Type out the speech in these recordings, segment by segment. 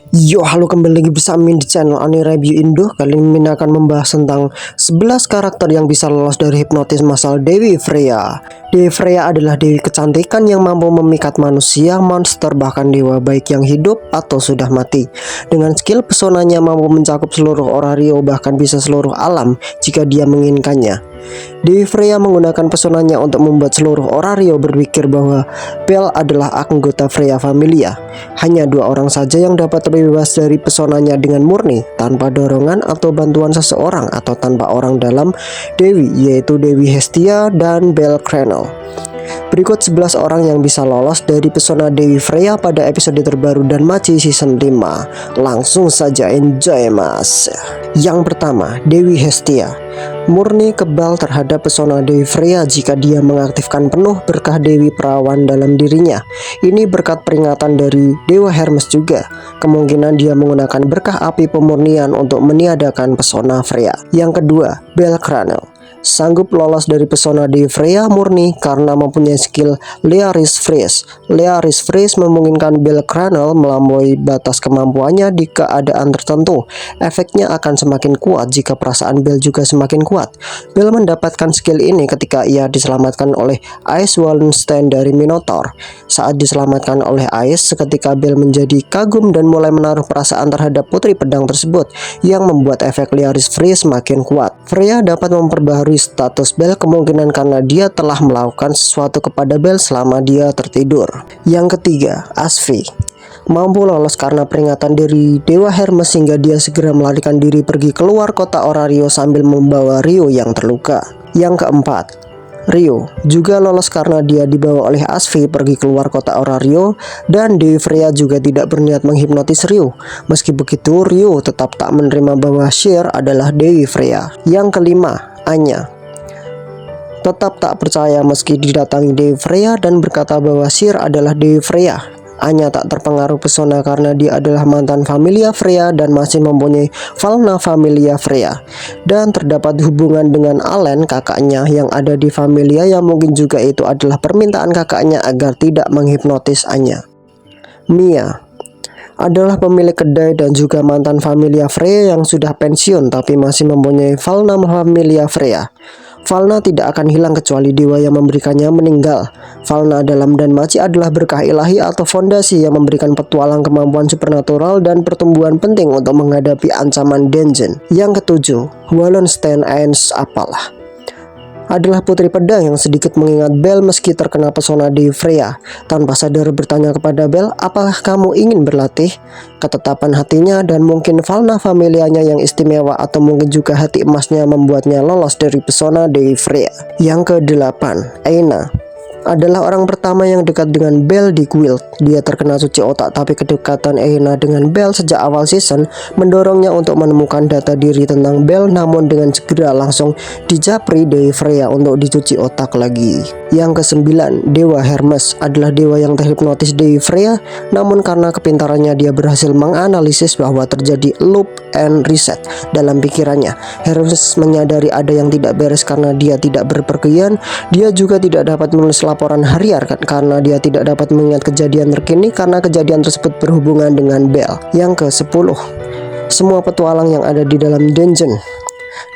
Yo, halo, kembali lagi bersama Min di channel Ani Review Indo. Kali ini Min akan membahas tentang 11 karakter yang bisa lolos dari hipnotis massal Dewi Freya. Dewi Freya adalah dewi kecantikan yang mampu memikat manusia, monster, bahkan dewa baik yang hidup atau sudah mati. Dengan skill pesonanya mampu mencakup seluruh Orario, bahkan bisa seluruh alam jika dia menginginkannya. Dewi Freya menggunakan pesonanya untuk membuat seluruh Orario berpikir bahwa Belle adalah anggota Freya Familia. Hanya 2 orang saja yang dapat terbebas dari pesonanya dengan murni, tanpa dorongan atau bantuan seseorang atau tanpa orang dalam Dewi, yaitu Dewi Hestia dan Belle Cranel. Berikut 11 orang yang bisa lolos dari pesona Dewi Freya pada episode terbaru Danmachi Season 5. Langsung saja enjoy mas. Yang pertama, Dewi Hestia. Murni kebal terhadap pesona Dewi Freya jika dia mengaktifkan penuh berkah Dewi Perawan dalam dirinya. Ini berkat peringatan dari Dewa Hermes juga. Kemungkinan dia menggunakan berkah api pemurnian untuk meniadakan pesona Freya. Yang kedua, Belle Cranel. Sanggup lolos dari pesona Dewi Freya murni karena mempunyai skill Learis Freeze. Learis Freeze memungkinkan Belle Cranel melampaui batas kemampuannya di keadaan tertentu. Efeknya akan semakin kuat jika perasaan Belle juga semakin kuat. Belle mendapatkan skill ini ketika ia diselamatkan oleh Ice Wallenstein dari Minotaur. Saat diselamatkan oleh Ice, seketika Belle menjadi kagum dan mulai menaruh perasaan terhadap putri pedang tersebut, yang membuat efek Learis Freeze semakin kuat. Freya dapat memperbaharui status Belle kemungkinan karena dia telah melakukan sesuatu kepada Belle selama dia tertidur. Yang ketiga, Asfi. Mampu lolos karena peringatan dari Dewa Hermes sehingga dia segera melarikan diri pergi keluar kota Orario sambil membawa Rio yang terluka. Yang keempat, Rio juga lolos karena dia dibawa oleh Asfi pergi keluar kota Orario, dan Dewi Freya juga tidak berniat menghipnotis Rio. Meski begitu, Rio tetap tak menerima bahwa Sheer adalah Dewi Freya. Yang kelima, Anya. Tetap tak percaya meski didatangi Dewi Freya dan berkata bahwa Sheer adalah Dewi Freya. Anya tak terpengaruh pesona karena dia adalah mantan Familia Freya dan masih mempunyai Falna Familia Freya. Dan terdapat hubungan dengan Allen, kakaknya yang ada di Familia, yang mungkin juga itu adalah permintaan kakaknya agar tidak menghipnotis Anya. Mia adalah pemilik kedai dan juga mantan Familia Freya yang sudah pensiun tapi masih mempunyai Falna Familia Freya. Falna tidak akan hilang kecuali dewa yang memberikannya meninggal. Falna dalam Danmachi adalah berkah ilahi atau fondasi yang memberikan petualang kemampuan supernatural dan pertumbuhan penting untuk menghadapi ancaman dungeon. Yang ketujuh, Wallenstein Ains apalah. Adalah putri pedang yang sedikit mengingat Belle meski terkena pesona Dewi Freya. Tanpa sadar bertanya kepada Belle, apakah kamu ingin berlatih? Ketetapan hatinya dan mungkin Falna Familianya yang istimewa atau mungkin juga hati emasnya membuatnya lolos dari pesona Dewi Freya. Yang kedelapan, Aina adalah orang pertama yang dekat dengan Belle di guild. Dia terkena cuci otak, tapi kedekatan Aina dengan Belle sejak awal season mendorongnya untuk menemukan data diri tentang Belle, namun dengan segera langsung dijapri Dewi Freya untuk dicuci otak lagi. Yang kesembilan, Dewa Hermes adalah dewa yang terhipnotis Dewi Freya, namun karena kepintarannya dia berhasil menganalisis bahwa terjadi loop and reset dalam pikirannya. Hermes menyadari ada yang tidak beres karena dia tidak berpergian. Dia juga tidak dapat menulis laporan harian karena dia tidak dapat mengingat kejadian terkini karena kejadian tersebut berhubungan dengan Belle. Yang ke-10, semua petualang yang ada di dalam dungeon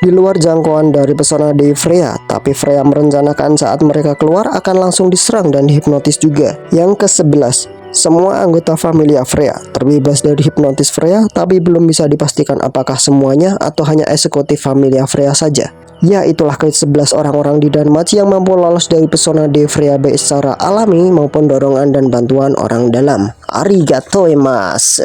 di luar jangkauan dari pesona Dewi Freya, tapi Freya merencanakan saat mereka keluar akan langsung diserang dan dihipnotis juga. Yang ke-11, semua anggota Familia Freya terbebas dari hipnotis Freya, tapi belum bisa dipastikan apakah semuanya atau hanya eksekutif Familia Freya saja. Ya, itulah ke-11 orang-orang di Danmachi yang mampu lolos dari pesona Dewi Freya baik secara alami maupun dorongan dan bantuan orang dalam. Arigato mas.